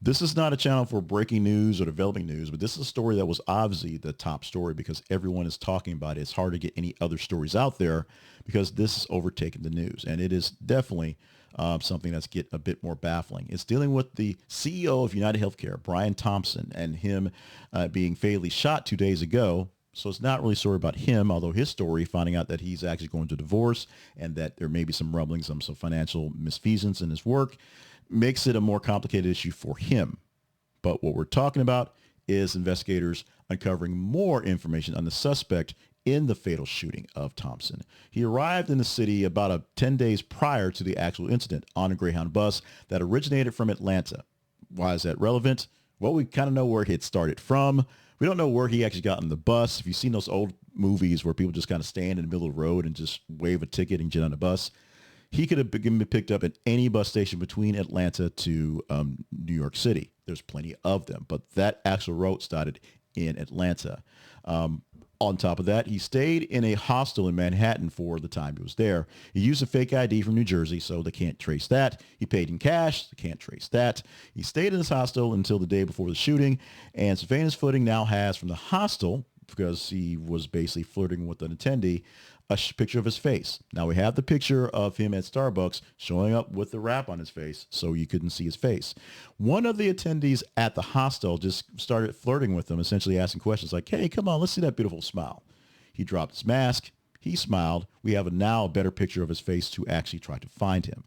This is not a channel for breaking news or developing news, but this is a story that was obviously the top story because everyone is talking about it. It's hard to get any other stories out there because this is overtaking the news. And it is definitely something that's get a bit more baffling. It's dealing with the CEO of UnitedHealthcare, Brian Thompson, and him being fatally shot 2 days ago. So it's not really a story about him, although his story, finding out that he's actually going to divorce and that there may be some rumblings, some financial misfeasance in his work, makes it a more complicated issue for him. But what we're talking about is investigators uncovering more information on the suspect in the fatal shooting of Thompson. He arrived in the city about 10 days prior to the actual incident on a Greyhound bus that originated from Atlanta. Why is that relevant? Well, we kind of know where he had started from. We don't know where he actually got on the bus. If you've seen those old movies where people just kind of stand in the middle of the road and just wave a ticket and get on a bus, he could have been picked up at any bus station between Atlanta to New York City. There's plenty of them, but that actual route started in Atlanta. On top of that, he stayed in a hostel in Manhattan for the time he was there. He used a fake ID from New Jersey, so they can't trace that. He paid in cash, they can't trace that. He stayed in this hostel until the day before the shooting, and surveillance footage now has from the hostel, because he was basically flirting with an attendee, a picture of his face. Now we have the picture of him at Starbucks showing up with the wrap on his face so you couldn't see his face. One of the attendees at the hostel just started flirting with him, essentially asking questions like, hey, come on, let's see that beautiful smile. He dropped his mask. He smiled. We have now a better picture of his face to actually try to find him.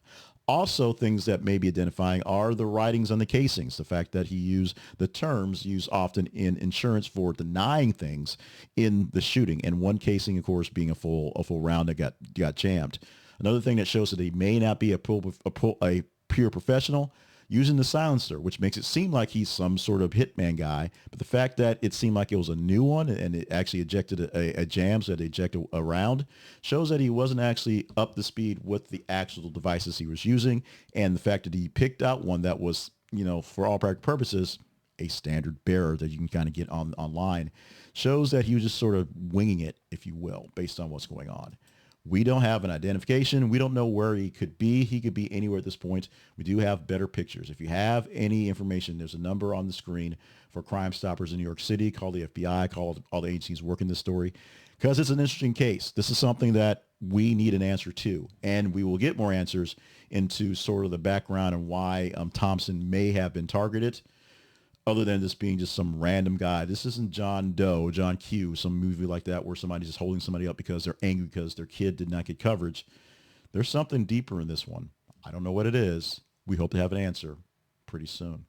Also, things that may be identifying are the writings on the casings, the fact that he used the terms used often in insurance for denying things in the shooting, and one casing, of course, being a full round that got jammed. Another thing that shows that he may not be a pure professional, using the silencer, which makes it seem like he's some sort of hitman guy. But the fact that it seemed like it was a new one and it actually ejected a jam, so it ejected a round, shows that he wasn't actually up to speed with the actual devices he was using. And the fact that he picked out one that was, for all practical purposes, a standard bearer that you can kind of get online, shows that he was just sort of winging it, if you will, based on what's going on. We don't have an identification. We don't know where he could be. He could be anywhere at this point. We do have better pictures. If you have any information, there's a number on the screen for Crime Stoppers in New York City. Call the FBI, call all the agencies working this story, because it's an interesting case. This is something that we need an answer to, and we will get more answers into sort of the background and why Thompson may have been targeted, other than this being just some random guy. This isn't John Doe, John Q, some movie like that where somebody's just holding somebody up because they're angry because their kid did not get coverage. There's something deeper in this one. I don't know what it is. We hope to have an answer pretty soon.